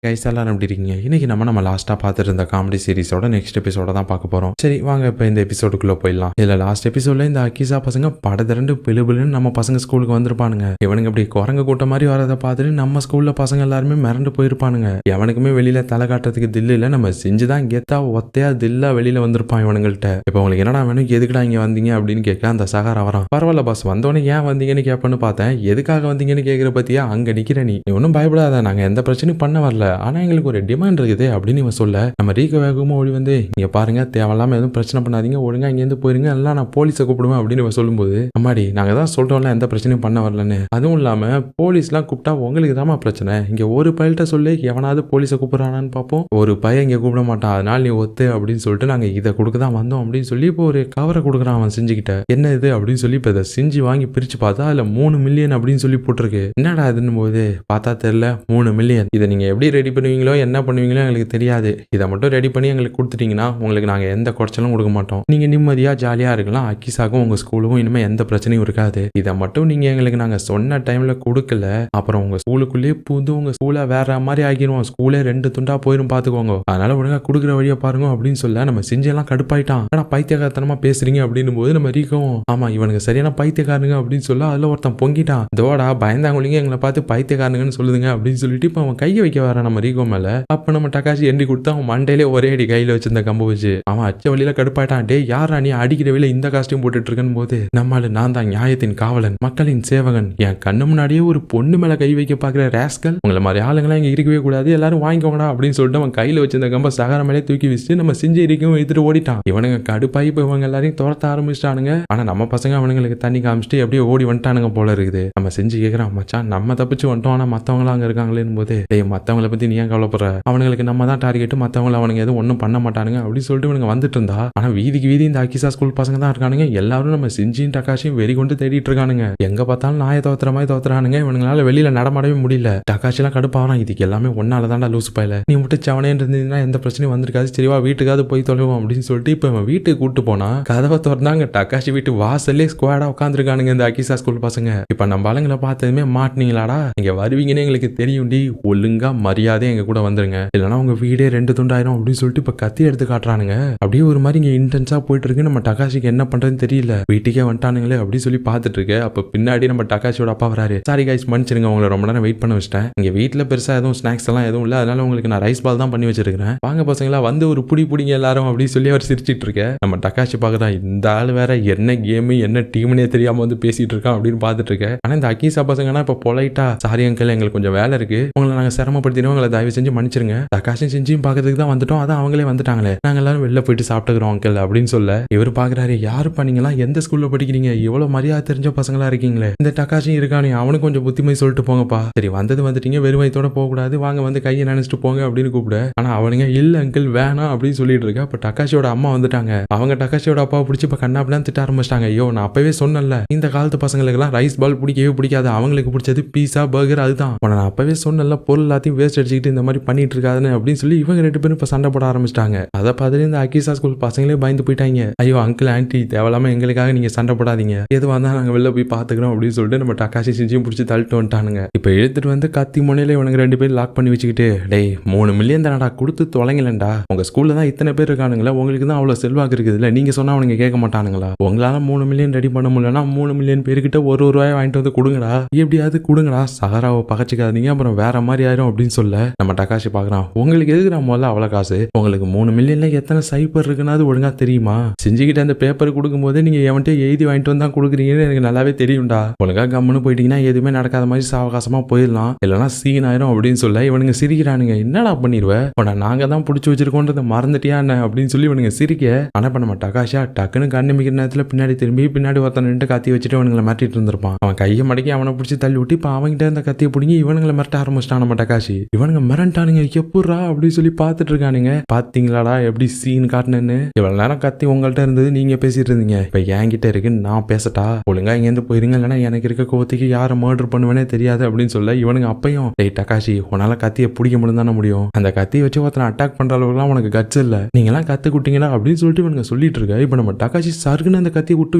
Guys எல்லாரும் எப்படி இருக்கீங்க? இன்னைக்கு நம்ம லாஸ்ட்டாக பார்த்துட்டு இருந்த காமெடி சீரிஸோட நெக்ஸ்ட் எபிசோட தான் பார்க்க போகிறோம். சரி வாங்க இப்போ இந்த எபிசோடுக்குள்ளே போயிடலாம். இதில் லாஸ்ட் எபிசோடில் இந்த அக்கீசா பசங்க படத்திரண்டு பிளுபிளுன்னு நம்ம பசங்க ஸ்கூலுக்கு வந்திருப்பானுங்க. இவனுங்க அப்படி குரங்கு கூட்டம் மாதிரி வரதை பார்த்துட்டு நம்ம ஸ்கூலில் பசங்க எல்லாருமே மிரண்டு போயிருப்பானுங்க. எவனுக்குமே வெளியில் தலை காட்டுறதுக்கு தில்லு இல்லை. நம்ம செஞ்சுதான் கெத்தா ஒத்தையா தில்லா வெளியில் வந்திருப்பான் இவனுங்கள்ட்ட. இப்போ உங்களுக்கு என்னடா வேணும், எதுக்குடா இங்கே வந்தீங்க அப்படின்னு கேட்க அந்த சகாரா வரான். பரவாயில்ல பாஸ், வந்தோடனே ஏன் வந்தீங்கன்னு கேட்பேன்னு பார்த்தேன். எதுக்காக வந்தீங்கன்னு கேட்குற பத்தியா அங்கே நிற்கிற நீ ஒன்றும் பயப்படாத, நாங்கள் எந்த பிரச்சனையும் பண்ண வரல, ஆனா எங்களுக்கு ஒரு டிமாண்ட் இருக்குது அப்படின்னு இவன் சொல்ல நம்ம ரீக வேகமா ஓடி வந்து இங்க பாருங்க, தேவையில்லாம எதுவும் பிரச்சனை பண்ணாதீங்க, ஒழுங்கா இங்கேருந்து போயிருங்க, எல்லாம் நான் போலீஸை கூப்பிடுவேன் அப்படின்னு இவன் சொல்லும்போது, அம்மாடி நாங்க தான் சொல்றோம்ல எந்த பிரச்சனையும் பண்ண வரலன்னு, அதுவும் இல்லாம போலீஸ்லாம் கூப்பிட்டா உங்களுக்கு தாமா பிரச்சனை, இங்க ஒரு பையல்கிட்ட சொல்லி எவனாவது போலீஸை கூப்பிடுறானான்னு பார்ப்போம், ஒரு பையன் இங்க கூப்பிட மாட்டான், அதனால நீ ஒத்து அப்படின்னு சொல்லிட்டு நாங்க இதை கொடுக்க தான் வந்தோம் அப்படின்னு சொல்லி இப்போ ஒரு கவரை கொடுக்குறான் அவன் செஞ்சுக்கிட்ட. என்ன இது அப்படின்னு சொல்லி இப்போ இதை செஞ்சு வாங்கி பிரிச்சு பார்த்தா அதுல 3 மில்லியன் அப்படின்னு சொல்லி போட்டிருக்கு. என்னடா இதுன்னு போது பார்த்தா தெரியல 3 மில்லியன். இதை நீங்க எப்படி ரெடி பண்ணுவீங்களோ என்ன பண்ணுவீங்களோ எங்களுக்கு தெரியாது, இதை மட்டும் ரெடி பண்ணி எங்களுக்கு கொடுத்துட்டீங்கன்னா உங்களுக்கு நாங்க எந்த குறைச்சலும் கொடுக்க மாட்டோம், நீங்க நிம்மதியா ஜாலியா இருக்கலாம், அக்கிசாக்கும் உங்க ஸ்கூலுக்கும் இனிமே எந்த பிரச்சனையும் இருக்காது, இதை மட்டும் நீங்க எங்களுக்கு நாங்க சொன்ன டைம்ல கொடுக்கல அப்புறம் உங்க ஸ்கூலுக்குள்ளேயே புது உங்க ஸ்கூலை வேற மாதிரி ஆகிடுவோம், ஸ்கூலே 2 துண்டா போயிரும் பாத்துக்கோங்க, அதனால ஒழுங்கா கொடுக்குற வழியா பாருங்க அப்படின்னு சொல்ல நம்ம செஞ்செல்லாம் கடுப்பாயிட்டான். ஆனா பைத்தியகாரத்தனமா பேசுறீங்க அப்படின்னும் போது நம்ம ரீக்கவும் ஆமா இவனுக்கு சரியான பைத்தியக்காரனுங்க அப்படின்னு சொல்ல அதுல ஒருத்தன் பொங்கிட்டான். இதோடா பயந்தாங்குழிங்க எங்களை பார்த்து பைத்தியக்காரனுங்கன்னு சொல்லுதுங்க அப்படின்னு சொல்லிட்டு இப்போ அவன் கையை வைக்க வர நம்ம ரீகோ மேல. அப்ப நம்ம டக்காசி எண்டி கொடுத்தா அவன் மண்டையிலே ஒரே அடி கையில வச்சிருந்த கம்பு வச்சு அவன் அச்ச வழியில கடுப்பாயிட்டான். டே யாரா நீ அடிக்கிற வழியில இந்த காஸ்டியூம் போட்டுட்டு இருக்கன்னு போது நம்மளு நான் தான் நியாயத்தின் காவலன், மக்களின் சேவகன், என் கண்ணு முன்னாடியே ஒரு பொண்ணு மேல கை வைக்க பாக்குற ராஸ்கல், உங்களை மாதிரி ஆளுங்களாம் இங்க இருக்கவே கூடாது, எல்லாரும் வாங்கிக்கோங்கடா அப்படின்னு சொல்லிட்டு அவன் கையில வச்சிருந்த கம்ப சகார மேலே தூக்கி வச்சுட்டு நம்ம செஞ்சு இருக்கும் எடுத்துட்டு ஓடிட்டான். இவனுங்க கடுப்பாய் இப்போ இவங்க எல்லாரையும் துரத்த ஆரம்பிச்சிட்டானுங்க. ஆனா நம்ம பசங்க அவனுங்களுக்கு தண்ணி காமிச்சிட்டு அப்படியே ஓடி வந்துட்டானுங்க போல இருக்குது. நம்ம செஞ்சு கேட்கிறான், மச்சான் நம்ம தப்பிச்சு வந்துட்டோம், ஆனா மத்தவங்களாம் அங்க இருக்காங்களேன்னு போது டேய் மத்தவங்களை பத்தி நீ ஏன் கவலைப்படுற, அவனுங்களுக்கு நம்ம தான் டார்கெட், மற்றவங்களை அவனுங்க எதுவும் ஒன்றும் பண்ண மாட்டானுங்க அப்படின்னு சொல்லிட்டு இவனுங்க வந்துட்டு இருந்தா. ஆனால் வீதிக்கு வீதி இந்த அக்கிசா ஸ்கூல் பசங்க தான் இருக்கானுங்க. எல்லாரும் நம்ம செஞ்சியும் டக்காஷியும் வெறி கொண்டு தேடிட்டு இருக்கானுங்க. எங்க பார்த்தாலும் நாயை தோத்துற மாதிரி தோத்துறானுங்க. இவனுங்களால வெளியில நடமாடவே முடியல. டக்காஷிலாம் கடுப்பாகிறான், இதுக்கு எல்லாமே ஒன்னால தான்டா லூசு பையில, நீ மட்டும் சவனேன்னு இருந்தீங்கன்னா எந்த பிரச்சனையும் வந்திருக்காது, சரிவா வீட்டுக்காவது போய் தொலைவோம் அப்படின்னு சொல்லிட்டு இப்போ இவன் வீட்டுக்கு கூட்டு போனா கதவை திறந்தாங்க டக்காஷி வீட்டு வாசல்லே ஸ்குவாடா உட்காந்துருக்கானுங்க இந்த அக்கிசா ஸ்கூல் பசங்க. இப்போ நம்ம ஆளுங்களை பார்த்ததுமே மாட்டினீங்களாடா, இங்க வருவீங்கன்னு எங்களுக்கு தெரியும் டி, ஒழுங்கா மரியாதை எங்க கூட வந்துருங்க, இல்லைன்னா உங்க வீடே 2 துண்டாயிரும் அப்படின்னு சொல்லிட்டு இப்ப கத்தி எடுத்து காட்டுறானுங்க. அப்படியே ஒரு மாதிரி இங்க இன்டென்ஸா போயிட்டு இருக்கு. நம்ம டக்காஷிக்கு என்ன பண்றதுன்னு தெரியல, வீட்டுக்கே வந்துட்டானுங்களே அப்படின்னு சொல்லி பாத்துட்டு இருக்கு. அப்ப பின்னாடி நம்ம டக்காஷியோட அப்பா வராரு. சாரி கைஸ் மன்னிச்சிருங்க, உங்களை ரொம்ப நேரம் வெயிட் பண்ண வச்சிட்டேன், இங்க வீட்டுல பெருசா எதுவும் ஸ்நாக்ஸ் எல்லாம் எதுவும் இல்ல, அதனால உங்களுக்கு நான் ரைஸ் பால் தான் பண்ணி வச்சிருக்கேன், வாங்க பசங்களா வந்து ஒரு புடிங்க எல்லாரும் அப்படின்னு சொல்லி அவர் சிரிச்சிட்டு இருக்க. நம்ம டக்காஷி பாக்குறா, இந்த ஆள் வேற என்ன கேம் என்ன டீம்னே தெரியாம வந்து பேசிட்டு இருக்கான் அப்படின்னு பாத்துட்டு இருக்க. ஆனா இந்த அக்கீசா பசங்கன்னா இப்ப பொலைட்டா சாரி அங்கிள் எங்களுக்கு கொஞ்சம் வேலை இருக்கு, உங்களை நாங்க சிரமப்படுத்தினோம், உங்களை தயவு செஞ்சு மன்னிச்சிருங்க, டக்காஷியும் செஞ்சும் பாக்கிறதுக்கு தான் வந்துட்டோம், அதான் அவங்களே வந்துட்டாங்களே, நாங்க எல்லாரும் வெளில போயிட்டு சாப்பிட்டுக்கிறோம் அங்கிள் அப்படின்னு சொல்ல இவர் பாக்குறாரு, யாரு பண்ணீங்களா, எந்த ஸ்கூல்ல படிக்கிறீங்க, இவ்வளவு மரியாதை தெரிஞ்ச பசங்களா இருக்கீங்களே, இந்த டக்காஷியும் இருக்கானே அவனுக்கு கொஞ்சம் புத்திமை சொல்லிட்டு போங்கப்பா, சரி வந்துட்டீங்க வெறும் வயித்தோட போக கூடாது, வாங்க வந்து கையை நினைச்சிட்டு போங்க அப்படின்னு கூப்பிட. ஆனா அவனுங்க இல்ல அங்கிள் வேணாம் அப்படின்னு சொல்லிட்டு இருக்க. அப்ப டக்காஷியோட அம்மா வந்துட்டாங்க. அவங்க டக்காஷியோட அப்பாவை பிடிச்சி இப்ப கண்ணாப்பிலாம் திட்ட ஆரம்பிச்சிட்டாங்க. ஐயோ நான் அப்பவே சொன்னல, இந்த காலத்து பசங்களுக்கு எல்லாம் ரைஸ் பால் பிடிக்கவே பிடிக்காது, அவங்களுக்கு பிடிச்சது பீஸா பர்கர், அதுதான் நான் அப்பவே சொன்னல, பொருள் எல்லாத்தையும் வேஸ்ட் அடிச்சுக்கிட்டு இந்த மாதிரி பண்ணிட்டு இருக்காதுன்னு அப்படின்னு சொல்லி இவங்க 2 பேரும் இப்ப சண்டை போட ஆரம்பிச்சிட்டாங்க. அதை பார்த்துட்டு இந்த அக்கிசா ஸ்கூல் பசங்களே பயந்து போயிட்டாங்க. ஐயோ அங்கிள் ஆன்டி தேவையில்லாம எங்களுக்காக நீங்க சண்டை போடாதீங்க, எதுவாக இருந்தா நாங்க வெளில போய் பாத்துக்கிறோம் அப்படின்னு சொல்லிட்டு நம்ம டக்காஷி செஞ்சும் பிடிச்சி தள்ளிட்டு வந்துட்டானுங்க. இப்ப எடுத்துட்டு வந்து கத்தி முனையில இவனுங்க 2 பேரும் லாக் பண்ணி வச்சுக்கிட்டு, டேய் 3 மில்லியன் தானடா கொடுத்து தொலைங்களேன்டா, உங்க ஸ்கூல்ல தான் இத்தனை பேர் இருக்கானுங்களா, உங்களுக்கு தான் அவ்வளவு செல்வாக்கு இருக்குதுல்ல, நீங்க சொன்னா அவனுங்க கேட்க மாட்டானுங்களா, உங்களால 3 மில்லியன் ரெடி பண்ண முடியலன்னா 3 மில்லியன் பேருக்கிட்ட ஒரு ரூபாய் வாங்கிட்டு வந்து கொடுங்கடா, எப்படியாவது கொடுங்கடா, சகாராவை பகச்சிக்காதீங்க அப்புறம் வேற மாதிரி ஆயிரும் அப்படின்னு சொல்ல நம்ம டக்காஷி பாக்குறான், உங்களுக்கு எதுக்கு நான் முதல்ல அவ்வளவு காசு, உங்களுக்கு 3 மில்லியன்ல எத்தனை சைபர் இருக்குன்னு அது ஒழுங்கா தெரியுமா, செஞ்சுக்கிட்ட அந்த பேப்பர் கொடுக்கும் போது நீங்க எவன்ட்டே எழுதி வாங்கிட்டு வந்தா கொடுக்குறீங்கன்னு எனக்கு நல்லாவே தெரியும்டா, ஒழுங்கா கம்முன்னு போயிட்டீங்கன்னா எதுவுமே நடக்காத மாதிரி சாவகாசமா போயிடலாம், இல்லைன்னா சீன் ஆயிரும் அப்படின்னு சொல்ல இவனுங்க சிரிக்கிறானுங்க. என்னடா பண்ணிடுவ, நாங்க தான் பிடிச்சி வச்சிருக்கோன்றதை மறந்துட்டியா என்ன அப்படின்னு சொல்லி இவனுங்க சிரிக்க. ஆனா பண்ண டக்காஷா டக்குன்னு கண்ணிமிக்கிற நேரத்துல பின்னாடி ஒருத்தன் நின்று கத்தி வச்சுட்டு அவனுங்களை மாட்டிட்டு இருந்திருப்பான். அவன் கையை மடக்கி அவனை பிடிச்சி தள்ளி விட்டு இப்ப அவன்கிட்ட இருந்த கத்தியை பிடிங்கி இவனுங்களை மிரட்ட ஆரம்பிச்சிட்டான் நம்ம டக்காஷி. இவனுங்க மிரண்டானுங்க, எப்படா அப்படி சொல்லி பாத்துட்டு இருக்கானுங்க. பாத்தீங்களாடா எப்படி சீன் காட்டினேன்னு, இவ்வளவு நேரம் கத்தி உங்கள்கிட்ட இருந்தது நீங்க பேசிட்டு இருந்தீங்க, இப்ப என்கிட்ட இருக்கு நான் பேசட்டா, ஒழுங்கா இங்கேருந்து போயிருங்க, இல்லைன்னா எனக்கு இருக்க கோவத்துக்கு யாரை மர்டர் பண்ணுவேனே தெரியாது அப்படின்னு சொல்ல இவனுங்க அப்பையும் டேய் டக்காஷி உன்னால கத்தியை பிடிக்க முடியும் முடியும், அந்த கத்தியை வச்சு ஒருத்தனை அட்டாக் பண்ற அளவுக்குலாம் உனக்கு கட்ஸ் இல்ல, நீங்களாம் கத்துக்கிட்டீங்களா அப்படின்னு சொல்லிட்டு இவனுங்க சொல்லிட்டு இருக்க. இப்ப நம்ம டக்காஷி சருக்குன்னு அந்த கத்தியை விட்டு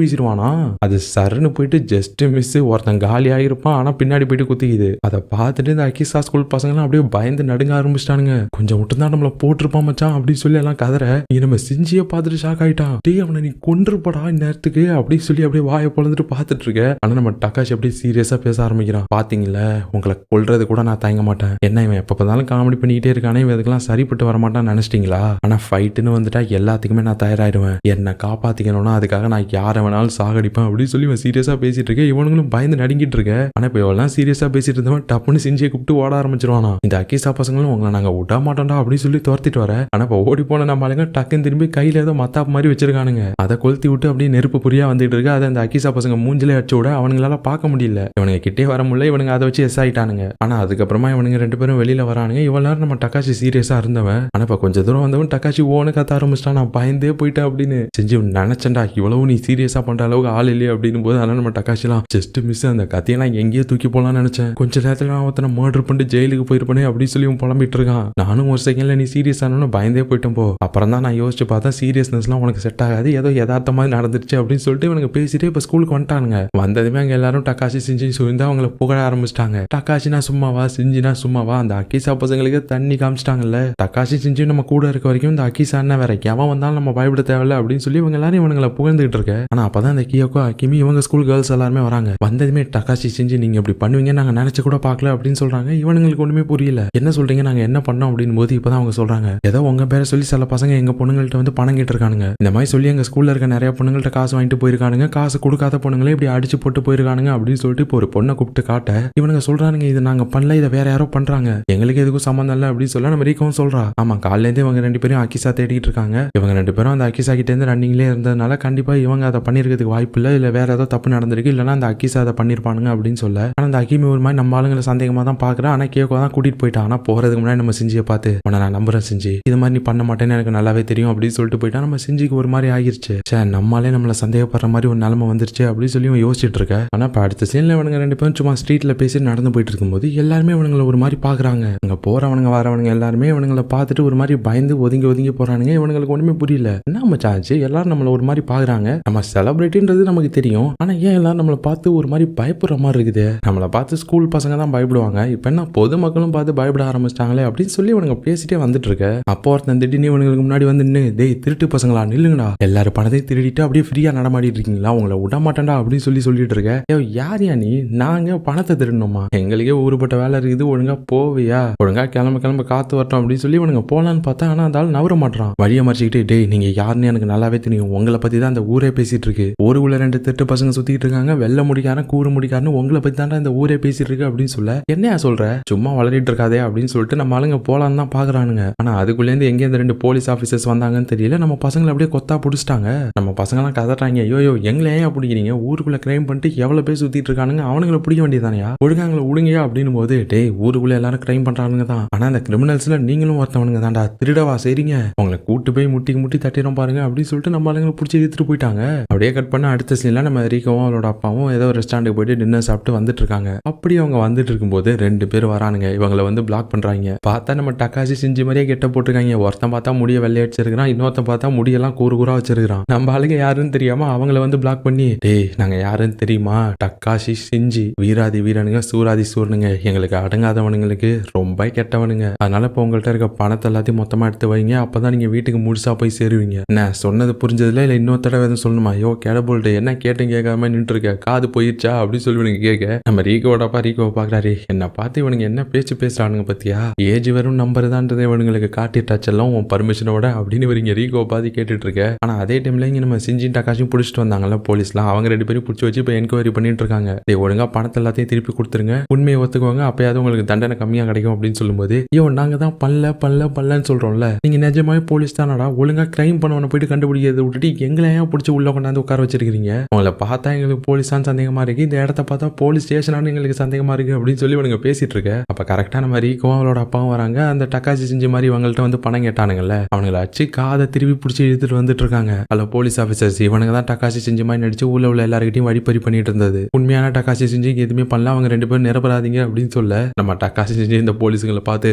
வீசிடுவானா, அது சருன்னு போயிட்டு ஜஸ்ட் மிஸ் ஒருத்தன் காலி ஆகிருப்பான், ஆனா பின்னாடி போயிட்டு குத்திக்குது. அதை பார்த்துட்டு இந்த அக்கிசா ஸ்கூல் பசங்களாம் அப்படியே பயந்து நடுங்க ஆரம்பிச்சிட்டானுங்க. கொஞ்சம் மட்டும் தான் நம்மள போட்டிருப்பான் மச்சான் அப்படின்னு சொல்லி எல்லாம் கதற நம்ம செஞ்சிய பார்த்துட்டு ஷாக் ஆயிட்டான். டேய் அவனை நீ கொன்றுப்படா இந்நேரத்துக்கு அப்படின்னு சொல்லி அப்படியே வாயை பொழந்துட்டு பார்த்துட்டு இருக்க. ஆனா நம்ம டக்காஷி அப்படியே சீரியஸா பேச ஆரம்பிக்கிறான். பாத்தீங்களா உங்களை கொல்றது கூட நான் தயங்க மாட்டேன். என்ன இவன் எப்ப பார்த்தாலும் காமெடி பண்ணிக்கிட்டே இருக்கானே, இவன் இதுக்கெல்லாம் சரிப்பட்டு வரமாட்டான்னு நினைச்சிட்டீங்களா? ஆனா ஃபைட்டுன்னு வந்துட்டா எல்லாத்துக்குமே நான் தயாராயிடுவேன். என்ன காப்பாத்திக்கணும்னா அதுக்காக நான் யாரை வேணாலும் சாகடிப்பேன் அப்படின்னு சொல்லி இவன் சீரியஸா பேசிட்டு இருக்க. இவனுங்களும் பயந்து நடுங்கிட்டு இருக்க. ஆனா இப்ப இவெல்லாம் சீரியஸா பேசிட்டு இருந்தவன் டப்புன்னு செஞ்சியை கூப்பிட்டு ஓட ஆரம்பிச்சிருவானா. இந்த அக்கீசா பசங்களும் உங்களை நாங்க விட மாட்டோம்டா அப்படின்னு சொல்லி துரத்திட்டு வர. ஆனா இப்ப ஓடி போன நம்ம ஆளுங்க டக்குன்னு திரும்பி கையில ஏதோ மத்தாப்பு மாதிரி வச்சிருக்கானுங்க. அதை கொளுத்தி விட்டு அப்படியே நெருப்பு புரியா வந்துட்டு இருக்கு. அதை அந்த அக்கீசா பசங்க மூஞ்சிலே அடிச்சு விட அவனுங்களால பார்க்க முடியல. இவனுங்க கிட்டே வர முடியல. இவனுங்க அதை வச்சு எஸ் ஆயிட்டானுங்க. ஆனா அதுக்கப்புறமா இவனுங்க 2 பேரும் வெளியில வரானுங்க. இவ்வளவு நேரம் நம்ம டக்காஷி சீரியஸா இருந்தவன். ஆனா இப்ப கொஞ்சம் தூரம் வந்தவன் டக்காஷி ஓனு கத்த ஆரம்பிச்சிட்டான். நான் பயந்தே போயிட்டேன் அப்படின்னு செஞ்சு நினைச்சேன்டா. இவ்வளவு நீ சீரியஸா பண்ற அளவுக்கு ஆள் இல்லையே அப்படின்னு போது அதனால நம்ம டக்காஷிலாம் ஜஸ்ட் மிஸ் அந்த கத்தியெல்லாம் எங்கேயோ தூக்கி போலாம்னு நினைச்சேன். கொஞ்ச நேரத்துல நான் ஒருத்தனை மர்டர் பண்ணிட்டு ஜெயிலுக்கு போயிருப்பேனே அப்படின்னு சொல்லி புலம்பிட்டு இருக்கான். நானும் ஒரு செகண்ட்ல நீ சீரியஸ் ஆனு பயந்தே போயிட்டேன் போ. அப்புறம் தான் நான் யோசிச்சு பார்த்தா சீரியஸ்னஸ்லாம் உனக்கு செட் ஆகாது, ஏதோ யதார்த்தமா நடந்துருச்சு அப்படின்னு சொல்லிட்டு இவனுக்கு பேசிட்டு இப்ப ஸ்கூலுக்கு வந்துட்டானுங்க. வந்ததுமே அங்க எல்லாரும் டக்காஷி செஞ்சு சொல்லி அவங்கள புகழ ஆரம்பிச்சிட்டாங்க. டக்காஷினா சும்மாவா, செஞ்சினா சும்மாவா, அந்த அக்கீசா பசங்களுக்கு தண்ணி காமிச்சிட்டாங்கல்ல. டக்காஷி செஞ்சு நம்ம கூட இருக்க வரைக்கும் இந்த அக்கீசா என்ன வேற எவன் வந்தாலும் நம்ம பயப்பட தேவையில்ல அப்படின்னு சொல்லி இவங்க எல்லாரும் இவங்களை புகழ்ந்துட்டு இருக்க. ஆனா அப்பதான் இந்த கியோக்கோ அக்கிமி இவங்க ஸ்கூல் கேர்ள்ஸ் எல்லாருமே வராங்க. வந்ததுமே டக்காஷி செஞ்சு நீங்க இப்படி பண்ணுவீங்க நாங்க நினைச்சு கூட பார்க்கல அப்படின்னு சொல்றாங்க. இவனுங்களுக்கு ஒண்ணுமே புரியல. என்ன சொல்றீங்க, நாங்க என்ன பண்ணோம் அப்படின்னு போது இப்பதான் அவங்க சொல்றாங்க, ஏதோ உங்க பேரை சொல்லி சில பசங்க எங்க பொண்ணுங்கள்ட்ட வந்து பணம் கேட்டு இருக்கானுங்க. இந்த மாதிரி சொல்லி எங்க ஸ்கூல்ல இருக்க நிறைய பொண்ணுங்கள்ட்ட காசு வாங்கிட்டு போயிருக்கானுங்க. காசு கொடுக்காத பொண்ணுங்களே இப்படி அடிச்சு போட்டு போயிருக்கானுங்க அப்படின்னு சொல்லிட்டு இப்போ ஒரு பொண்ணை கூப்பிட்டு காட்ட இவனுங்க சொல்றானுங்க இதை நாங்க பண்ணல, இதை வேற யாரோ பண்றாங்க, எங்களுக்கு எதுக்கும் சம்பந்தம் இல்லை அப்படின்னு சொல்ல நம்ம ரீக்கவும் சொல்றா. ஆமா காலையில இருந்து இவங்க 2 பேரும் அக்கிசா தேடிட்டு இருக்காங்க. இவங்க 2 பேரும் அந்த அக்கிசா கிட்ட இருந்து ரன்னிங்லேயே இருந்ததுனால கண்டிப்பா இவங்க அதை பண்ணிருக்கிறதுக்கு வாய்ப்பு இல்லை. இல்ல வேற ஏதோ தப்பு நடந்திருக்கு, இல்லைன்னா அந்த அக்கிசா அதை பண்ணிருப்பானுங்க அப்படின்னு சொல்ல. ஆனா அந்த அக்கிமி ஒரு மாதிரி நம்ம ஆளுங்களை சந்தேகமா தான் பாக்குறேன். ஆனா கேக்கோ தான் கூட்டிட்டு போயிட்டான். ஆனா போறதுக்கு முன்னாடி நம்ம செஞ்சியை பார்த்து உன்னை நான் நம்புறேன் செஞ்சு, இது மாதிரி நீ பண்ண மாட்டேன்னு எனக்கு நல்லாவே தெரியும் அப்படின்னு சொல்லிட்டு போயிட்டா. நம்ம செஞ்சிக்கு ஒரு மாதிரி ஆகிருச்சு. சே நம்மளாலே நம்மள சந்தேகப்படுற மாதிரி ஒரு நிலைமை வந்துருச்சு அப்படின்னு சொல்லி இவன் யோசிச்சுட்டு இருக்க. ஆனா இப்ப அடுத்த சீன்ல இவனுங்க 2 பேரும் சும்மா ஸ்ட்ரீட்ல பேசி நடந்து போயிட்டு இருக்கும்போது எல்லாருமே இவனுங்களை ஒரு மாதிரி பாக்குறாங்க. அங்க போறவனுங்க வரவனுங்க எல்லாருமே இவனுங்களை பார்த்துட்டு ஒரு மாதிரி பயந்து ஒதுங்கி ஒதுங்கி போறானுங்க. இவனுங்களுக்கு ஒண்ணுமே புரியல. என்ன மச்சாச்சு எல்லாரும் நம்மள ஒரு மாதிரி பாக்குறாங்க, நம்ம செலிபிரிட்டின்றது நமக்கு தெரியும், ஆனா ஏன் எல்லாரும் நம்மள பார்த்து ஒரு மாதிரி பயப்படுற மாதிரி இருக்குது? நம்மள பார்த்து ஸ்கூல் பசங்க தான் பயப்படுவாங்க, இப்ப என்ன பொதுமக்களும் பார்த்து பயப்பட ஆரம்பிச்சிட்டாங்களே அப்படின்னு சொல்லி இவனுங்க பேசிட்டே வந்துட்டு இருக்க. அப்போ ஒருத்தன் திடீர்னு இவனுங்களுக்கு முன்னாடி வந்து நின்னு, டேய் திருட்டு பசங்களா நில்லுங்கடா, எல்லாரும் பணத்தையும் திருடிட்டு அப்படியே ஃப்ரீயா நடமாடிட்டு இருக்கீங்களா, உங்களை விட மாட்டேன்டா அப்படின்னு சொல்லிட்டு இருக்க. யார் யா நீ? நாங்க பணத்தை திருடணுமா? எங்களுக்கே ஊருப்பட்ட வேலை இருக்குது, ஒழுங்கா போவியா? ஒழுங்கா கிளம்ப காத்து வரட்டும் அப்படின்னு சொல்லி இவனுங்க போலான்னு பார்த்தா ஆனா அந்த ஆள் நவர மாட்டான். வழியை மறைச்சிக்கிட்டு, டேய் நீங்க யாருன்னு எனக்கு நல்லாவே தெரியும், உங்களை பத்தி தான் அந்த ஊரே பேசிட்டு இருக்கு, ஊருக்குள்ள 2 திருட்டு பசங்க சுத்திட்டு இருக்காங்க, வெள்ளை முடிக்காரன் கூறு முடிக்காரன்னு உங்களை பத்தி தான்டா இந்த ஊரே பேசிட்டு இருக்கு அப்படின்னு சொல்ல, என்னையா சொல்ற, சும்மா வளரிட்டு இருக்காதே அப்படின்னு சொல்லிட்டு நம்ம ஆளுங்க போலான்னு தான் பாக்குறானுங்க. ஆனா அதுக்குள்ளேருந்து எங்கே இந்த 2 போலீஸ் ஆபீசர்ஸ் வந்தாங்கன்னு தெரியல. நம்ம பசங்களை அப்படியே கொத்தா பிடிச்சிட்டாங்க. நம்ம பசங்களாம் கதறாங்க, ஐயோ எங்களை ஏன் பிடிக்கிறீங்க, ஊருக்குள்ள கிரைம் பண்ணிட்டு எவ்வளவு பேர் சுத்திட்டு இருக்கானுங்க, அவனுங்களை பிடிக்க வேண்டியதானையா, ஒழுங்காங்களை விடுங்கயா அப்படின்னு போது, டேய் ஊருக்குள்ள எல்லாரும் கிரைம் பண்றானுங்க தான், ஆனா அந்த கிரிமினல்ஸ்ல நீங்களும் ஒருத்தவனுங்க தான்டா, திருடவா செய்றீங்க, உங்களை கூட்டு போய் முட்டி தட்டிடும் பாருங்க அப்படின்னு சொல்லிட்டு நம்ம ஆளுங்களை பிடிச்சி இழுத்துட்டு போயிட்டாங்க. அப்படியே கட் பண்ண அடுத்த சீன்ல நம்ம ரீக்கவும் அவளோட அப்பாவும் ஏதோ ரெஸ்டாரண்ட்டுக்கு போயிட்டு டின்னர் சாப்பிட்டு வந்துட்டு இருக்காங்க. அப்படி அவங்க வந்துட்டு இருக்கும்போது 2 பேர் வரானுங்க. இவங்களை வந்து பிளாக் பண்றாங்க. பார்த்தா நம்ம டக்காசி செஞ்சு மாதிரியே கெட்ட போட்டுருக்காங்க. ஒருத்தன் பார்த்தா முடிய வெள்ளை அடிச்சிருக்கான், இன்னொருத்தன் பார்த்தா முடியெல்லாம் கூறுகூறா வச்சிருக்கான். நம்ம ஆளுங்க யாருன்னு தெரியாம அவங்கள வந்து பிளாக் பண்ணி, டேய் நாங்க யாருன்னு தெரியுமா, டக்காசி செஞ்சு வீராதி வீரனுங்க, சூராதி சூரனுங்க, எங்களுக்கு அடங்காதவனுங்களுக்கு ரொம்ப கெட்டவனுங்க, அதனால இப்போ உங்கள்கிட்ட இருக்க பணத்தை எல்லாத்தையும் மொத்தமா எடுத்து வைங்க, அப்பதான் நீங்க வீட்டுக்கு முழுசா போய் சேருவீங்க. என்ன சொன்னது புரிஞ்சதுல இல்ல இன்னொரு தடவை எதுவும் சொல்லணுமா? யோ கேடபோல்ட்டு என்ன கேட்டும் கேட்காம நின்று இருக்க, காது போயிடுச்சா அப்படின்னு சொல்லி இவனுக்கு கேட்க, நம்ம ரீகோடப்பா ரீகோவை பாக்குறாரு. என்ன பார்த்து இவனுங்க என்ன பேச்சு பேசுறானுங்க பத்தியா, ஏஜ் வெறும் நம்பர் தான்ன்றதை இவனுங்களுக்கு காட்டிட்டாச்செல்லாம் உன் பர்மிஷனோட அப்படின்னு இவங்க ரீகோ பார்த்து கேட்டுட்டு இருக்க. ஆனா அதே டைம்ல இங்க நம்ம செஞ்சின் டக்காஷும் பிடிச்சிட்டு வந்தாங்கல்ல போலீஸ்லாம், அவங்க 2 பேரும் பிடிச்சி வச்சு இப்போ என்கொயரி பண்ணிட்டு இருக்காங்க. ஒழுங்கா பணத்தை எல்லாத்தையும் திருப்பி கொடுத்துருங்க, உண்மையை ஒத்துக்குவாங்க, அப்பயாவது உங்களுக்கு தண்டனை கம்மியா கிடைக்கும் அப்படின்னு சொல்லும்போது, நாங்க தான் பல்லன்னு சொல்றோம்ல, நீங்க நிஜமாவே போலீஸ் தானடா, ஒழுங்கா கிரைம் பண்ணவன போயிட்டு கண்டுபிடிக்கிறத விட்டுட்டு எங்களை ஏன் பிடிச்சி உள்ள கொண்டாந்து உட்கார வச்சிருக்கீங்க, உங்களை பார்த்தா எங்களுக்கு போலீஸான்னு சந்தேகமா இருக்கு, இந்த இடத்த பார்த்தா போலீஸ் ஸ்டேஷனானு எங்களுக்கு சந்தேகமா இருக்கு அப்படின்னு சொல்லி இவனுங்க பேசிட்டு இருக்க. அப்ப கரெக்டா நம்ம ரீகோவும் அவளோட அப்பாவும் வராங்க. அந்த டக்காசி செஞ்ச மாதிரி இவங்கள்ட்ட வந்து பணம் கேட்டானுங்கல்ல, அவங்களை அச்சு காதை திருப்பி பிடிச்சி இழுத்துட்டு வந்துட்டு இருக்காங்க. அல்ல போலீஸ் ஆபீசர்ஸ் இவனுங்க தான் டக்காசி செஞ்ச மாதிரி நடிச்சு உள்ள எல்லாருக்கிட்டையும் வழிப்பறி பண்ணிட்டு இருந்தது. உண்மையான டக்காசி செஞ்சு எதுவுமே பண்ணல, அவங்க 2 பேரும் நிரப்பராதீங்க அப்படின்னு சொல்ல, நம்ம டக்காசி செஞ்சு இந்த போலீஸுங்களை பார்த்து,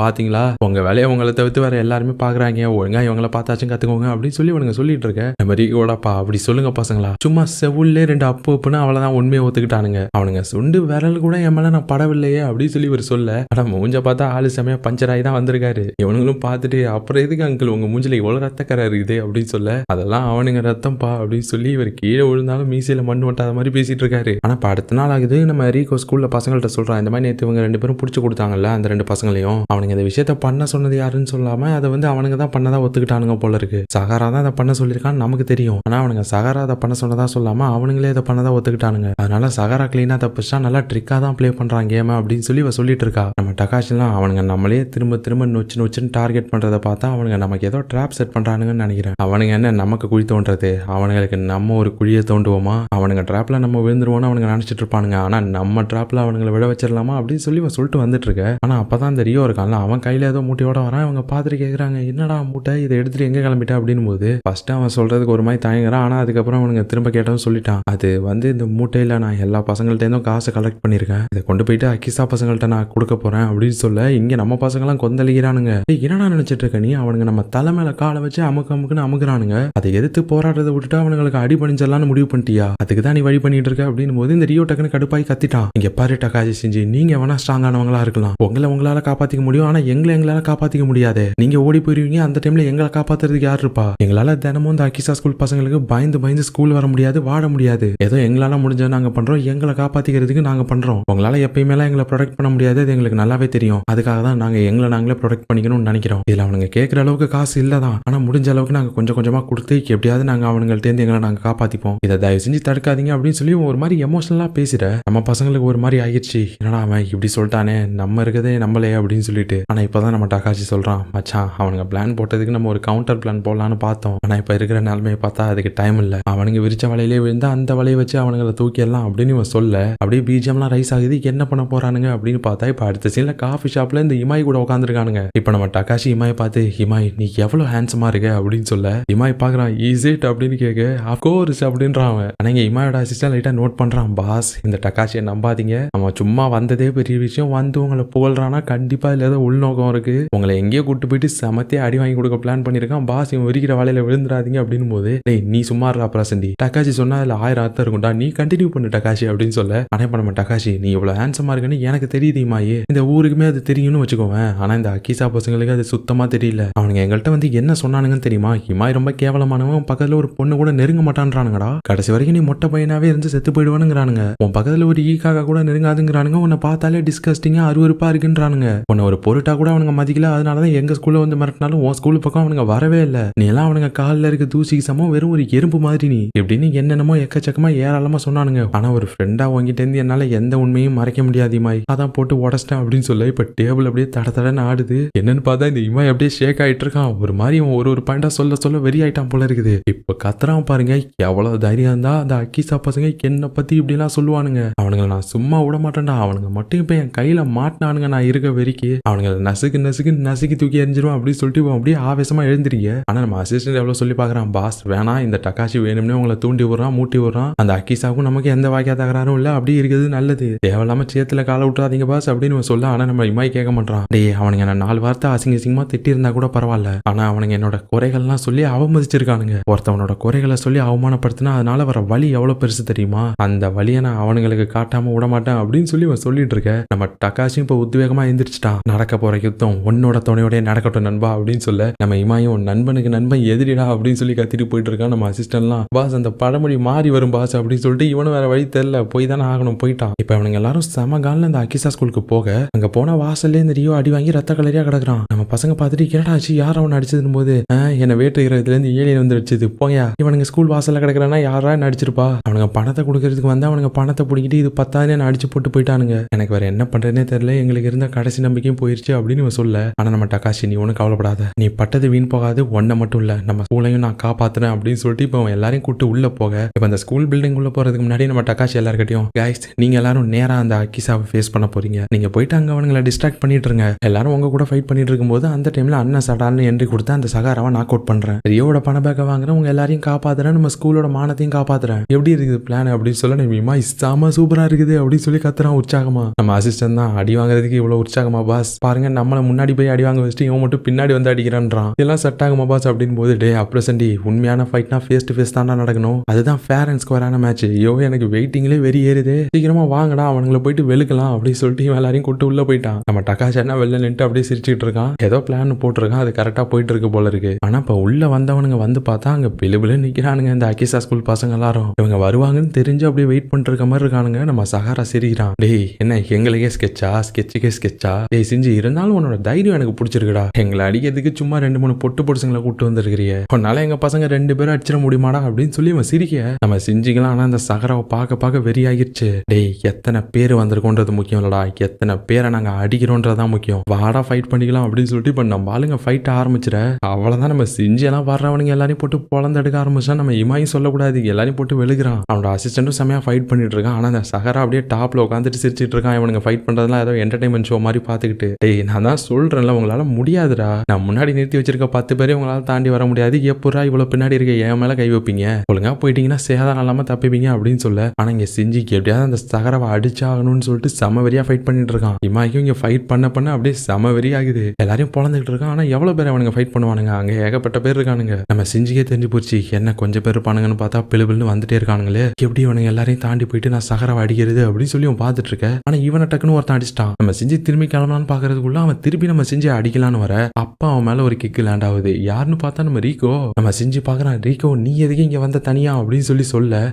பாத்தீங்களா உங்க வேலையை உங்களை தவிர்த்து வேற எல்லாருமே பாக்குறாங்க, ஒழுங்கா இவங்களை பார்த்தாச்சும் கத்துக்கோங்க அப்படின்னு சொல்லி இவனுங்க சொல்லிட்டு இருக்க. நம்ம ரீகோடப்பா அப்படி சொல்லுங்க பசங்களா, சும்மா செவுல்லே 2 அப்புன்னு அவ்வளவுதான் உண்மையை ஒத்துக்கிட்டானுங்க, அவனுங்க சுண்டு விரல் கூட என் மேல நான் படவில்லையே அப்படின்னு சொல்லி இவர் சொல்ல, ஆனா மூஞ்ச பார்த்தா ஆளு செமையா பஞ்சர் ஆகி தான் வந்திருக்காரு. இவனுங்களும் பார்த்துட்டு அப்புறம் எதுக்கு அங்கிள் உங்க மூஞ்சில இவ்வளவு ரத்தக்கரை இருக்குது அப்படின்னு சொல்ல, அதெல்லாம் அவனுங்க ரத்தம்பா அப்படின்னு சொல்லி இவர் கீழே விழுந்தாலும் மீசையில மண் ஒட்டாத மாதிரி பேசிட்டு இருக்காரு. ஆனா இப்ப அடுத்த நாள் ஆகுது. நம்ம ரீகோ ஸ்கூல்ல பசங்கள்ட்ட சொல்றான், இந்த மாதிரி நேத்து இவங்க 2 பேரும் புடிச்சு கொடுத்தாங்கல்ல அந்த 2 பசங்களையும், அவனுங்க இந்த விஷயத்த பண்ண சொன்னது யாருன்னு சொல்லாம அதை வந்து அவனுங்க தான் பண்ணதா ஒத்துக்கிட்டானுங்க போல இருக்கு. சகாரா தான் அதை பண்ண சொல்லியிருக்கான்னு நமக்கு தெரியும். ஆனா அவனுங்க சகாரா அதை பண்ண சொன்னதா சொல்லாம அவனுங்களே இதை பண்ணதா ஒத்துக்கிட்டானுங்க. அதனால சகாரா கிளீனா தப்பிச்சா நல்லா ட்ரிக்கா தான் பிளே பண்றான் கேம் அப்படின்னு சொல்லி இவ சொல்லிட்டு இருக்கா. நம்ம டகாஷிலாம் அவனுங்க நம்மளே திரும்ப திரும்ப நொச்சுன்னு டார்கெட் பண்றதை பார்த்தா அவனுங்க நமக்கு ஏதோ ட்ராப் செட் பண்றானுங்கன்னு நினைக்கிறேன். அவனுங்க என்ன நமக்கு குழி தோன்றது, அவனுங்களுக்கு நம்ம ஒரு குழியை தோண்டுவோமா, அவனுங்க ட்ராப்ல நம்ம விழுந்துருவோம்னு அவனுங்க நினைச்சிட்டு இருப்பானுங்க. ஆனா நம்ம ட்ராப்ல அவனுங்களை விழ வச்சிடலாமா அப்படின்னு சொல்லி இவன் சொல்லிட்டு வந்துட்டு இருக்க. ஆனா அப்பதான் அந்த ரியோ இருக்கான்ல, அவன் கையில ஏதோ மூட்டையோட வரான். இவங்க பார்த்துட்டு கேட்கறாங்க, என்னடா மூட்டை, இதை எடுத்துட்டு எங்க கிளம்பிட்டா அப்படின்னு போது ஃபர்ஸ்ட் அவன் சொல்றதுக்கு ஒரு மாதிரி தயங்குறான். ஆனா அதுக்கப்புறம் அவனுங்க திரும்ப கேட்டவன் சொல்லிட்டான், அது வந்து இந்த மூட்டையில நான் எல்லா பசங்கள்ட்ட இருந்தும் காசை கலெக்ட் பண்ணிருக்கேன், இதை கொண்டு போயிட்டு அக்கிசா பசங்கள்ட்ட நான் கொடுக்க போறேன் அப்படின்னு சொல்ல, இங்க நம்ம பசங்களாம் கொந்தளிக்கிறானுங்க. என்னடா நினைச்சிட்டு இருக்க நீ, அவனுங்க நம்ம தலை மேல காலை வச்சு அமுக்குன்னு அமுக்குறானுங்க, அதை எதிர்த்து போராடுறதை விட்டுட்டு அவனுங்களுக்கு அடி பணிஞ்சலான்னு முடிவு பண்ணிட்டியா, அதுக்கு தான் நீ வழி பண்ணிட்டு இருக்க அப்படின்னு போது இந்த ரியோ டக்குன்னு கடுப்பாய் கத்திட்டான். இங்க பாரு டகாஜி செஞ்சு, நீங்க வேணா ஸ்ட்ராங்கானவங்களா இருக்கலாம், உங்களால காப்பாத்திக்க முடியும், ஆனா எங்களால காப்பாத்திக்க முடியாது. நீங்க ஓடி போயிருவீங்க, அந்த டைம்ல எங்களை காப்பாத்துறதுக்கு யார் இருப்பா? எங்களால தினமும் இந்த அக்கிசா ஸ்கூல் பசங்களுக்கு பயந்து ஸ்கூல் வர முடியாது, வாழ முடியாது. ஏதோ எங்களால முடிஞ்ச நாங்க பண்றோம், எங்களை காப்பாத்திக்கிறதுக்கு நாங்க பண்றோம். உங்களால எப்பயுமே எங்களை ப்ரொடெக்ட் பண்ண முடியாது, அது எங்களுக்கு நல்லாவே தெரியும். அதுக்காக தான் நாங்க எங்களை நாங்களே ப்ரொடெக்ட் பண்ணிக்கணும்னு நினைக்கிறோம். இதுல அவனுங்க கேட்கிற அளவுக்கு காசு இல்லதான், ஆனா முடிஞ்ச அளவுக்கு நாங்க கொஞ்சம் கொஞ்சமா கொடுத்து எப்படியாவது நாங்க அவனுங்கள்ட்ட இருந்து எங்களை நாங்க காப்பாத்திப்போம், இதை தயவு செஞ்சு தடுக்காதீங்க அப்படின்னு சொல்லி ஒரு மாதிரி எமோஷனலா பேசுற. நம்ம பசங்களுக்கு ஒரு மாதிரி ஆயிடுச்சு, என்னடா அவன் இப்படி சொல்லிட்டானே, நம்ம இருக்கதே நம்மளே அப்படின்னு சொல்லிட்டு. ஆனா இப்பதான் நம்ம டகாஷி சொல்றான், மச்சான் அவனுங்க பிளான் போட்டதுக்கு நம்ம ஒரு கவுண்டர் பிளான் போடலான்னு பார்த்தோம், ஆனா இப்ப இருக்கிற நிலைமையை பார்த்தா அதுக்கு டைம் இல்ல, அவனுங்க விரிச்ச வலையிலே விழுந்தா அந்த வலையை வச்சு அவனுங்களை தூக்கிடலாம் அப்படின்னு இவன் சொல்ல, அப்படியே பிஜிஎம்லாம் ரைஸ் ஆகுது. என்ன பண்ண போறானுங்க அப்படின்னு பார்த்தா இப்ப அடுத்த சீன்ல காஃபி ஷாப்ல இந்த இமாய் கூட உட்காந்துருக்கானுங்க. இப்ப நம்ம டகாஷி இமாயை பார்த்து, இமாய் நீ எவ்வளவு ஹேண்ட்ஸமா இருக்க அப்படின்னு சொல்ல, இமாய் பாக்குறான், இஸ் இட் அப்படின்னு கேட்க, அஃப்கோர்ஸ் அப்படின்றான் அவன். ஆனா இங்க இமாயோட அசிஸ்டன்ட் லைட்டா நோட் பண்றான், பாஸ் இந்த டகாஷியை நம்பாதீங்க, அவன் சும்மா வந்ததே பெரிய விஷயம், வந்து உங்களை புகழ்றானா கண்டிப்பா இல்ல ஏதோ உள்நோக்கம் இருக்கு, உங்களை எங்கேயோ கூட்டு போயிட்டு சமத்தே அடி வாங்கி கொடுக்க பிளான் பண்ணிருக்கான், பாஸ் இவன் விரிக்கிற வலையில விழுந்துடாதீங்க அப்படின்னு போது, நீ சும்மா இருடா பிரசந்தி, டகாஷி சொன்னா அதுல 1000 அர்த்தம் இருக்கும்டா, நீ கண்டினியூ பண்ணு டகாஷி அப்படின்னு சொல்ல, ஆனா இப்ப நம்ம டகாஷி நீ இவ்வளவு ஹேண்ட்ஸமா இருக்குன்னு எனக்கு தெரியுது இமாயே, இந்த ஊருக்குமே அது தெரியும்னு வச்சுக்கோவேன், ஆனா இந்த அக்கிசா பசங்களுக்கு அது சுத்தமா தெரியல, அவனுங்க எங்கள்கிட்ட வந்து என்ன சொன்னானுங்கன்னு தெரியுமா, இமாய் ரொம்ப கேவலமானவன், பக்கத்துல ஒரு பொண்ணு கூட நெருங்க மாட்டான்றானுங்கடா, கடைசி வரைக்கும் நீ மொட்டை பையனாவே இருந்து செத்து போயிடுவானுங்கிறானுங்க, உன் பக்கத்துல ஒரு ஈக்காக கூட நெருங்காதுங்கிறானுங்க, உன்னை பார்த்தாலே டிஸ்கஸ்டிங்கா அருவருப்பா இருக்குன்றானுங்க, உன்னை ஒரு பொருட்டா கூட அவனுங்க மதிக்கல, அதனாலதான் எங்க ஸ்கூல்ல வந்து மிரட்டினாலும் உன் ஸ்கூல் பக்கம் அவனுங்க வரவே இல்ல, நீ எல்லாம் அவனுங்க காலில் இருக்க தூசிக்கு சமம், வெறும் ஒரு எறும்பு மாதிரி நீ இப்படின்னு என்னென்னமோ எக்கச்சக்கமா ஏராளமா சொன்னானுங்க, ஆனா ஒரு ஃப்ரெண்டா வாங்கிட்டு இருந்து என்னால எந்த உண்மையும் மறைக்க முடியாது இமாய், அதான் போட்டு உடச்சிட்டேன் அப்படின்னு சொல்ல, இப்ப டேபிள் அப்படியே தடன்னு ஆடுது. என்னன்னு பார்த்தா இந்த இமாய் அப்படியே ஷேக் ஆயிட்டு இருக்கான், ஒரு மாதிரி ஒரு பாயிண்டா சொல்ல வெறி ஆயிட்டான் போல இருக்குது. இப்ப கத்துறான் பாருங்க, எவ்வளவு தைரியம் இருந்தா அந்த அக்கிசா பசங்க என்ன பத்தி இப்படி எல்லாம் சொல்லுவானுங்க, அவனுங்களை நான் சும்மா விட மாட்டேன்டா, அவனுங்க மட்டும் இப்ப என் கையில மாட்டினானுங்க, நான் இருக்க வெறிக்கு அவனுங்களை நசுக்கு தூக்கி எரிஞ்சிருவான் அப்படின்னு சொல்லிட்டு அப்படியே ஆவேசமா எழுந்திருக்க. ஆனா நம்ம அசிஸ்டன்ட் எவ்வளவு சொல்லி பாக்குறான், பாஸ் வேணா இந்த டகாஷி வேணும்னே உங்களை தூண்டி விடுறான், மூட்டி விடுறான், அந்த அக்கிசாவுக்கும் நமக்கு எந்த வாக்கியா தகராறும் இல்ல, அப்படி இருக்கிறது நல்லது, தேவையில்லாம சேத்துல காலை விட்டுறாதீங்க பாஸ் அப்படின்னு சொல்ல. ஆனா நம்ம இமாய் கேட்க மாட்டான், டேய் அவனுங்க நான் 4 வார்த்தை அசிங்கமா திட்டி இருந்தா கூட பரவாயில்ல, ஆனா அவனுங்க என்னோட குறைகள்லாம் சொல்லி அவமதிச்சிருக்கானுங்க, ஒருத்தவனோட குறைகளை சொல்லி அவமானப்படுத்தினா அதனால வர வலி எவ்வளவு பெருசு தெரியுமா, அந்த வலியை நான் அவனுங்களுக்கு காட்டாம விட மாட்டேன் அப்படின்னு சொல்லி சொல்லிட்டு இருக்க. நம்ம டகாஷியும் இப்ப உத்வேகமா எந்திரிச்சிட்டான், நடக்க போற யுத்தம் உன்னோட துணையோட நடக்கட்டும் நண்பா அப்படின்னு சொல்ல, நம்ம இமாயும் நண்பனுக்கு நண்பன் எதிரிடா அப்படின்னு சொல்லி கத்திட்டு போயிட்டு இருக்கான். நம்ம அசிஸ்டன்ட்லாம், பாஸ் அந்த பழமொழி மாறி வரும் பாஸ் அப்படின்னு சொல்லிட்டு இவனும் வேற வழி தெரியல, போய் தானே ஆகணும், போயிட்டான். இப்ப அவனுங்க எல்லாரும் சமகாலில் இந்த அக்கிசா ஸ்கூலுக்கு போக, அங்க போன வாசல்ல இந்த ரியோ அடி வாங்கி ரத்த கலரியா கிடக்குறான். நம்ம பசங்க பார்த்துட்டு என்னடா ஆச்சு, யார் அவன் அடிச்சதுன்னு போது, என்ன வேட்டுகிறதுல இருந்து ஏலியன் வந்து அடிச்சது போயா, இவனுங்க ஸ்கூல் வாசல்ல கிடக்குறானா யாரா நடிச்சிருப்பா, அவனுங்க பணத்தை கொடுக்கறதுக்கு வந்து அவனுங்க பணத்தை பிடிக்கிட்டு இது 10,000 அடிச்சு போட்டு போயிட்டானுங்க, எனக்கு வேற என்ன பண்றதுனே தெரியல, எங்களுக்கு இருந்த கடைசி நம்பிக்கையும் போயிருச்சு அப்படின்னு சொல்ல. ஆனா நம்ம டகாஷி நீ ஒன்னும் கவலைப்படாத, நீ பட்டது வீண் போகாது, ஒன்ன மட்டும் இல்ல நம்ம ஸ்கூலையும் நான் காப்பாத்துறேன் அப்படின்னு சொல்லிட்டு இப்ப அவன் எல்லாரையும் கூட்டு உள்ள போக, இப்ப அந்த ஸ்கூல் பில்டிங் உள்ள போறதுக்கு முன்னாடி நம்ம டகாஷி எல்லார்கிட்டயும், கைஸ் நீங்க எல்லாரும் நேரா அந்த அக்கிசாவை ஃபேஸ் பண்ண போறீங்க, நீங்க போயிட்டு அங்க அவனுங்களை டிஸ்ட்ராக்ட் பண்ணிட்டு இருங்க, எல்லாரும் உங்க கூட ஃபைட் பண்ணிட்டு இருக்கும்போது அந்த டைம்ல அண்ணன் சடால்னு என்ட்ரி கொடுத்து அந்த சகாராவை நாக் அவுட் பண்றேன், ரியோட பண பேக்க வாங்குறேன், உங்க எல்லாரையும் காப்பாத்துறேன், நம்ம ஸ்கூலோட மானத்தையும் காப்பாத்துறேன், எப்படி இருக்குது பிளான் அப்படின்னு சொல்ல, நம்ம இஸ்தாமா சூப்பரா இருக்குது அப்படின்னு சொல்லி கத்துறான் உற்சாகமா. நம்ம அசிஸ்டன்ட் தான், அடி வாங்குறதுக்கு இவ்வளவு உற்சாகமா பாஸ், பாருங்க நம்மள முன்னாடி போய் அடி வாங்க வச்சுட்டு இவன் மட்டும் பின்னாடி வந்து அடிக்கிறான்றான், இதெல்லாம் செட் ஆகுமா பாஸ் அப்படின்னு போது, டே அப்ரசண்டி உண்மையான ஃபைட்னா ஃபேஸ் டு ஃபேஸ் தானே நடக்கணும், அதுதான் ஃபேர் அண்ட் ஸ்கொயரான மேட்ச், ஐயோ எனக்கு வெயிட்டிங்லேயே வெறி ஏறுது, சீக்கிரமா வாங்கடா அவனுங்களை போயிட்டு வெளுக்கலாம் அப்படின்னு சொல்லிட்டு எல்லாரையும் கூட்டு மட்டும் உள்ள போயிட்டான். நம்ம டக்காஷி என்ன வெளில நின்று அப்படியே சிரிச்சுட்டு இருக்கான். ஏதோ பிளான் போட்டிருக்கான், அது கரெக்டா போயிட்டு இருக்கு போல இருக்கு. ஆனா இப்ப உள்ள வந்தவனுங்க வந்து பார்த்தா அங்க பிளு நிக்கிறானுங்க இந்த அகிசா ஸ்கூல் பசங்க எல்லாரும். இவங்க வருவாங்கன்னு தெரிஞ்சு அப்படியே வெயிட் பண்ணிட்டு இருக்க மாதிரி இருக்கானுங்க. நம்ம சகாரா சிரிக்கிறான். டேய் என்ன எங்களுக்கே ஸ்கெட்சுக்கே ஸ்கெட்சா? டேய் செஞ்சு இருந்தாலும் உன்னோட தைரியம் எனக்கு பிடிச்சிருக்குடா. எங்களை அடிக்கிறதுக்கு சும்மா 2-3 பொட்டு பொடுசுங்களை கூட்டு வந்திருக்கிறிய, உன்னால எங்க பசங்க 2 பேரும் அடிச்சிட முடியுமாடா அப்படின்னு சொல்லி அவன் சிரிக்க நம்ம செஞ்சுக்கலாம். ஆனா அந்த சகராவை பார்க்க வெறி ஆகிடுச்சு. டேய் எத்தனை பேர் வந்திருக்கோன்றது முக்கியம் இல்லடா, எத்தனை பேரை நாங்க அடிக்கிறோன்றதான் முக்கியம். வாடா ஃபைட் பண்ணிக்கலாம் அப்படின்னு சொல்லிட்டு இப்ப நம்ம ஆளுங்க ஃபைட் ஆரம்பிச்சிட அவ்வளவுதான். நம்ம செஞ்செல்லாம் வர்றவனுங்க எல்லாரையும் போட்டு பொழந்தெடுக்க ஆரம்பிச்சா நம்ம இமாயும் சொல்லக்கூடாது, எல்லாரையும் போட்டு வெளுக்கிறான். அவனோட அசிஸ்டன்ட்டும் செமையா ஃபைட் பண்ணிட்டு இருக்கான். ஆனா அந்த சகரா அப்படியே டாப்ல உட்காந்துட்டு சிரிச்சிட்டு இருக்கான். இவனுங்க ஃபைட் பண்றதுலாம் ஏதோ என்டர்டைன்மெண்ட் ஷோ மாதிரி பாத்துக்கிட்டு. டேய் நான் தான் சொல்றேன்ல உங்களால முடியாதுடா, நான் முன்னாடி நிறுத்தி வச்சிருக்க 10 பேரையும் உங்களால தாண்டி வர முடியாது. எப்படா இவ்வளவு பின்னாடி இருக்க என் மேல கை வைப்பீங்க? ஒழுங்கா போயிட்டீங்கன்னா சேதாரம் இல்லாம தப்பிப்பீங்க அப்படின்னு சொல்ல. ஆனா இங்க செஞ்சிக்கு எப்படியாவது அந்த சகராவை அடிச்சாகணும்னு சொல்லிட்டு சமவெறியா ஃபைட் பண்ணிட்டு இருக்கான். இமாய்க்கும் இங்க ஃபைட் பண்ண அப்படியே சமவெறி ஆகுது. எல்லாரையும் பொழந்துகிட்டு இருக்கான். ஆனா எவ்வளவு பேர் அவனுங்க ஃபைட் பண்ணுவானுங்க? அங்க ஏகப்பட்ட பேர் இருக்கானுங்க. நம்ம செஞ்சிக்கே தெரிஞ்சு போச்சு என்ன கொஞ்சம் பேர் இருப்பானுங்கன்னு பார்த்தா பிளுபிள்னு வந்துட்டே இருக்கானுங்களே. எப்படி இவனுங்க எல்லாரையும் தாண்டி போயிட்டு நான் சகராவை அடிக்கிறது அப்படின்னு சொல்லி அவன் பார்த்துட்டு இருக்க. ஆனா இவனை டக்குன்னு ஒருத்தன் அடிச்சிட்டான். நம்ம செஞ்சு திரும்பி கிளம்பலான்னு பாக்குறதுக்குள்ள அவன் திருப்பி நம்ம செஞ்சு அடிக்கலான்னு வர அப்பா அவன் மேல ஒரு கிக்கு லேண்ட் ஆகுது. யாருன்னு பார்த்தா நம்ம ரீகோ. நம்ம செஞ்சு பாக்குறான். ரீகோ நீ எதுக்கு இங்க வந்த தனியா அப்படின்னு சொல்ல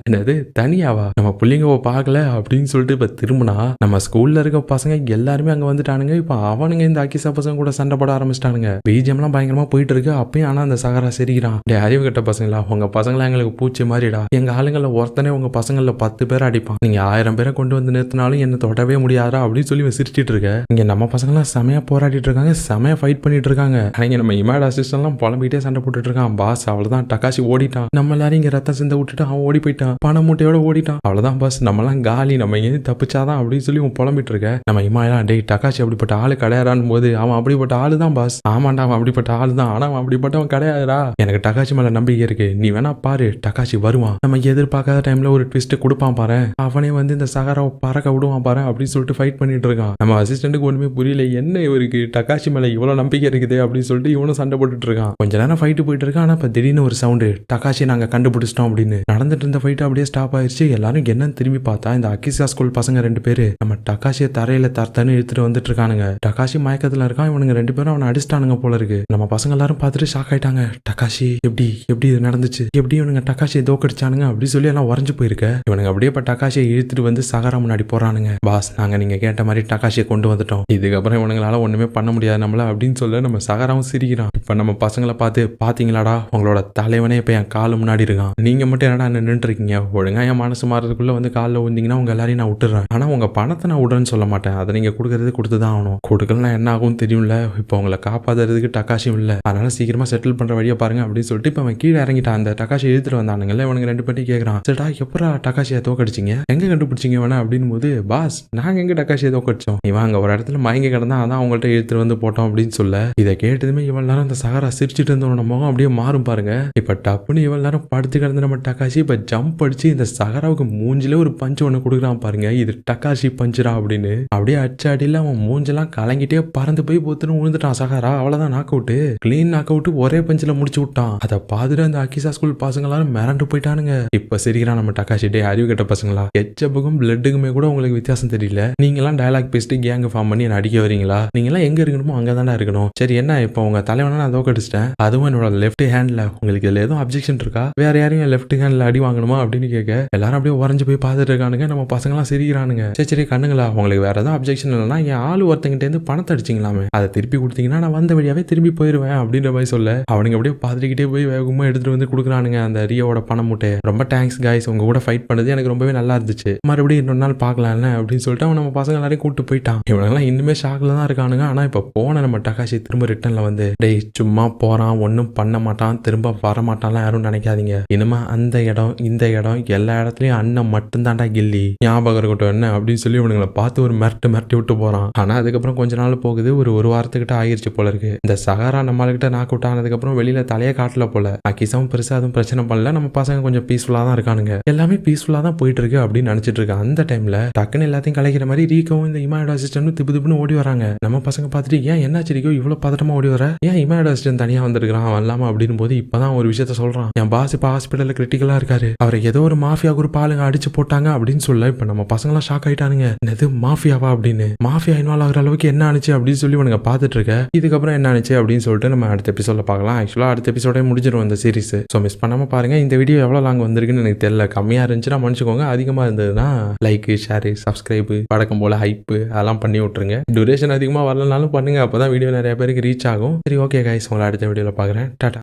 என்னது தனியாவா? நம்ம புள்ளிங்கோ பார்க்கல அப்படின்னு சொல்லிட்டு இப்ப திரும்பினா நம்ம ஸ்கூல்ல இருக்க பசங்க எல்லாருமே அங்க வந்துட்டானுங்க. இப்ப அவனுங்க இந்த அகிசா பசங்க கூட சண்டை போட ஆரம்பிச்சிட்டானுங்க. பிஜிஎம்லாம் பயங்கரமா போயிட்டு இருக்கு. அப்பயும் ஆனா அந்த சகரா சிரிக்கிறான். டே அறிவு கட்ட பசங்களா, உங்க பசங்களா எங்களுக்கு பூச்சி மாதிரிடா. எங்க ஆளுங்கள ஒருத்தனே உங்க பசங்கள 10 பேர் அடிப்பான். நீங்க 1000 பேரை கொண்டு வந்து நிறுத்தினாலும் என்ன தொடவே முடியாதா அப்படின்னு சொல்லி சிரிச்சிட்டு இருக்க. இங்க நம்ம பசங்களாம் செமையா போராடிட்டு இருக்காங்க, செமையா ஃபைட் பண்ணிட்டு இருக்காங்க. ஆனா நம்ம இமாட் அசிஸ்டன்ட்லாம் புலம்பிட்டே சண்டை போட்டுட்டு இருக்கான். பாஸ் அவ்வளவுதான், டக்காஷி ஓடிட்டான். நம்ம எல்லாரும் இங்க ரத்தம் சிந்த விட்டுட்டு அவன் ஓடி போயிட்டான். பண மூட்டையோட ஓடிட்டான். அவ்வளவுதான் பாஸ், நம்மலாம் காலி, நம்ம இங்க தப்பிச்சாதான் அப்படின்னு சொல்லி புலம்பிட்டு இருக்க. நம்ம இமாயெல்லாம் டேய் டக்காஷி அப்படிப்பட்ட ஆளு கிடையாதான்னு போது அவன் அப்படிப்பட்ட ஆளு தான் பாஸ். ஆமாண்டா அவன் அப்படிப்பட்ட ஆளு தான், ஆனா அவன் அப்படிப்பட்டவன் கிடையாதுடா. எனக்கு டக்காஷி மேல நம்பிக்கை இருக்கு, நீ வேணா பாரு டக்காஷி வருவான். நம்ம எதிர்பார்க்காத டைம்ல ஒரு ட்விஸ்ட் கொடுப்பான் பாரு, அவனே வந்து இந்த சகராவை பறக்க விடுவான் பாரு அப்படின்னு சொல்லிட்டு ஃபைட் பண்ணிட்டு இருக்கான். நம்ம அசிஸ்டன்ட்டுக்கு ஒண்ணுமே புரியல, என்ன இவருக்கு டக்காஷி மேல இவ்வளவு நம்பிக்கை இருக்குது அப்படின்னு சொல்லிட்டு இவனும் சண்டை போட்டுட்டு இருக்கான். கொஞ்ச நேரம் ஃபைட்டு போயிட்டு இருக்கான். ஆனா இப்ப திடீர்னு ஒரு சவுண்டு, டக்காஷி நாங்க கண்டுபிடிச்சிட்டோம் அப்படின்னு. நடந்துட்டு இருந்த ஃபைட் அப்படியே ஸ்டாப் ஆயிடுச்சு. எல்லாரும் என்னன்னு திரும்பி பார்த்தா இந்த அகிசா ஸ்கூல் பசங்க 2 பேரு நம்ம டக்காஷியை தரையில தரத்தன்னு இழுத்துட்டு வந்துட்டு இருக்கானுங்க. டக்காஷி மயக்கத்துல இருக்கான். இவனுங்க 2 பேரும் அவனை அடிச்சிட்டானுங்க போல இருக்கு. நம்ம பசங்க எல்லாரும் பார்த்துட்டு ஷாக் ஆயிட்டாங்க. டக்காஷி எப்படி இது நடந்துச்சு, எப்படி இவனுங்க டக்காஷியை தோக்கடிச்சானுங்க அப்படி சொல்லி எல்லாம் உறைஞ்சு போயிருக்க. இவனுங்க அப்படியே இப்ப டக்காஷியை இழுத்துட்டு வந்து சகரா முன்னாடி போறானுங்க. பாஸ் நாங்க நீங்க கேட்ட மாதிரி டக்காஷியை கொண்டு வந்துட்டோம், இதுக்கப்புறம் இவனுங்களால ஒண்ணுமே பண்ண முடியாது நம்மள அப்படின்னு சொல்ல நம்ம சகராவும் சிரிக்கிறான். இப்ப நம்ம பசங்களை பார்த்து பாத்தீங்களாடா உங்களோட தலைவனே இப்ப என் காலு முன்னாடி இருக்கான், நீங்க மட்டும் என்னடா நின்று இருக்கீங்க, ஒழுங்கா என் மனசு மாறதுக்குள்ள வந்து காலில் வந்தீங்கன்னா உங்க எல்லாரையும் நான் விட்டுறேன். ஆனா உங்க பணத்தை நான் விடுறேன்னு சொல்ல மாட்டேன், அதை நீங்க கொடுக்கறது கொடுத்துதான் ஆகணும். கொடுக்கலாம் என்ன ஆகும் தெரியும்ல. இப்போ உங்களை காப்பாத்துறதுக்கு டக்காஷியும் இல்ல, அதனால சீக்கிரமா செட்டில் பண்ற வழியா பாருங்க அப்படின்னு சொல்லிட்டு இப்ப அவன் கீழே இறங்கிட்டான். அந்த டக்காஷி இழுத்துட்டு வந்தானுங்கல்ல இவனுங்க 2 பேரும் கேட்கறான், சரிடா எப்பரா டக்காஷியை தோக்கடிச்சிங்க, எங்க கண்டுபிடிச்சிங்க வேணா அப்படின்னு போது, பாஸ் நாங்க எங்க டக்காஷியை தோக்கடிச்சோம், இவன் அங்க ஒரு இடத்துல மயங்கி கிடந்தா அதான் அவங்கள்ட்ட இழுத்துட்டு வந்து போட்டோம் அப்படின்னு சொல்ல. இதை கேட்டதுமே இவள் நேரம் அந்த சகரா சிரிச்சுட்டு இருந்தவன முகம் அப்படியே மாறும் பாருங்க. இப்ப டப்புன்னு இவள் நேரம் படுத்து கிடந்து நம்ம டக்காஷி இப்ப ஜம்ப் அடிச்சு இந்த சகராவுக்கு மூஞ்சில ஒரு பஞ்சு ஒண்ணு கொடுக்குறான் பாருங்க. இது டக்காஷி பஞ்சுரா அப்படின்னு அப்படியே அடில அவன் மூஞ்செல்லாம் கலங்கிட்டே பறந்து போய் பொத்துன்னு விழுந்துட்டான் சகரா. அவ்வளவுதான் knock out, clean knock out, ஒரே பஞ்சில முடிச்சு விட்டான். அதை பார்த்துட்டு அந்த அகிசா ஸ்கூல் பசங்க எல்லாரும் மிரண்டு போயிட்டானுங்க. இப்ப சிரிக்கிறான் நம்ம டக்காஷி, டே அறிவு கட்ட பசங்களா, எச்சப்புக்கும் பிளட்டுக்குமே கூட உங்களுக்கு வித்தியாசம் தெரியல, நீங்க எல்லாம் டயலாக் பேசிட்டு கேங் ஃபார்ம் பண்ணி என்ன அடிக்க வரீங்களா, நீங்க எல்லாம் எங்க இருக்கணுமோ அங்கதானே இருக்கணும். சரி என்ன இப்போ உங்க தலைவனா நான் தோக்கடிச்சிட்டேன், அதுவும் என்னோட லெஃப்ட் ஹேண்ட்ல, உங்களுக்கு இதுல எதுவும் அப்ஜெக்ஷன் இருக்கா, வேற யாரையும் லெஃப்ட் ஹேண்ட்ல அடி வாங்கணுமா அப்படின்னு கேட்க எல்லாரும் அப்படியே உறைஞ்சு போய் பார்த்துட்டு இருக்கானுங்க. நம்ம பசங்க எல்லாம் சிரிக்கிறானுங்க. சரி கண்ணுங்களா, உங்களுக்கு வேற ஏதாவது அப்ஜெக்ஷன் இல்லைன்னா என் ஆளு ஒருத்தங்கிட்ட இருந்து பணத்தை அடிச்சிங்களாமே, அதை திருப்பி கொடுத்தீங்கன்னா நான் வந்த வழியாவே திரும்பி போயிருவேன் அப்படின்ற மாதிரி சொல்ல அவனுங்க அப்படியே பார்த்துக்கிட்டே போய் வேகமா எடுத்துட்டு வந்து கொடுக்குறானுங்க அந்த ரியோட பணம் மூட்டை. ரொம்ப தேங்க்ஸ் காய்ஸ், உங்க கூட ஃபைட் பண்ணது எனக்கு ரொம்பவே நல்லா இருந்துச்சு, மறுபடியும் இன்னொரு நாள் பார்க்கலாம்ல அப்படின்னு சொல்லிட்டு அவன் நம்ம பசங்க எல்லாரையும் கூப்பிட்டு போயிட்டான். இவனெல்லாம் இன்னுமே ஷாக்ல தான் இருக்கானுங்க. ஆனா இப்ப போன நம்ம டக்காஷி திரும்ப ரிட்டர்ன்ல வந்து, டேய் சும்மா போறான் ஒன்னும் பண்ண மாட்டான் திரும்ப வரமாட்டான்லாம் யாரும் நினைக்காதீங்க, இனிமே அந்த இடம் இந்த இடம் எல்லா இடத்துலயும் அண்ணன் மட்டும்தான்டா கில்லி, ஞாபகம் இருக்கட்டும் என்ன அப்படின்னு சொல்லி இவனுங்களை பார்த்து ஒரு மிரட்டி விட்டு போறான். ஆனா அதுக்கப்புறம் கொஞ்ச நாள் போகுது, ஒரு வாரத்துக்கிட்ட ஆகிருச்சு போல இருக்கு. இந்த சகாரா நம்மள்கிட்ட நாக் அவுட் ஆனதுக்கு அப்புறம் வெளியில தலையை காட்டல போல. அகிசாவும் பெருசா அதுவும் பிரச்சனை பண்ணல, நம்ம பசங்க கொஞ்சம் பீஸ்ஃபுல்லா தான் இருக்கானுங்க, எல்லாமே பீஸ்ஃபுல்லா தான் போயிட்டு இருக்கு அப்படின்னு நினைச்சிட்டு இருக்கான். அந்த டைம்ல டக்குன்னு எல்லாத்தையும் கலைக்கிற மாதிரி ரீகவும் இந்த இமாயோட அசிஸ்டன்ட் திப்பு ஓடி வராங்க. நம்ம பசங்க பார்த்துட்டு ஏன் என்னாச்சு ரீகோ இவ்வளவு பதட்டமா ஓடி வர, ஏன் இமாயோட அசிஸ்டன்ட் தனியா வந்திருக்கான் அவன் இல்லாம அப்படின்னு போது இப்பதான் ஒரு விஷயத்த சொல்றான். என் பாஸ் இப்ப ஹாஸ்பிட்டல்ல கிரிட்டிக்கலா இருக்காரு, அவரை ஏதோ ஒரு மாஃபியா குரூப் ஆளுங்க அடிச்சு போட்டாங்க அப்படின்னு சொல்ல இப்ப நம்ம பசங்க எல்லாம் ஷாக் ஆயிட்டானுங்க. என்னது மாஃபியாவா அப்படின்னு. அப்படின்னு மாஃபியா இன்வால்வ் ஆகிற அளவுக்கு என்ன ஆனிச்சு அப்படின்னு சொல்லி உனக்கு பார்த்துட்டு இருக்க. இதுக்கப்புறம் என்ன ஆனிச்சு அப்படின்னு சொல்லிட்டு நம்ம அடுத்த எபிசோட பார்க்கலாம். ஆக்சுவலாக அடுத்த எபிசோடே முடிஞ்சிடும் இந்த சீரிஸ். ஸோ மிஸ் பண்ணாம பாருங்க. இந்த வீடியோ எவ்வளோ லாங் வந்திருக்குன்னு எனக்கு தெரியல. கம்மியாக இருந்துச்சுன்னா மன்னிச்சுக்கோங்க. அதிகமாக இருந்ததுன்னா லைக், ஷேர், சப்ஸ்கிரைப், வழக்கம் போல ஹைப்பு அதெல்லாம் பண்ணி விட்டுருங்க. டியூரேஷன் அதிகமாக வரலனாலும் பண்ணுங்க. அப்போ தான் வீடியோ நிறைய பேருக்கு ரீச் ஆகும். சரி, ஓகே கைஸ், உங்களை அடுத்த வீடியோவில் பார்க்குறேன். டாடா.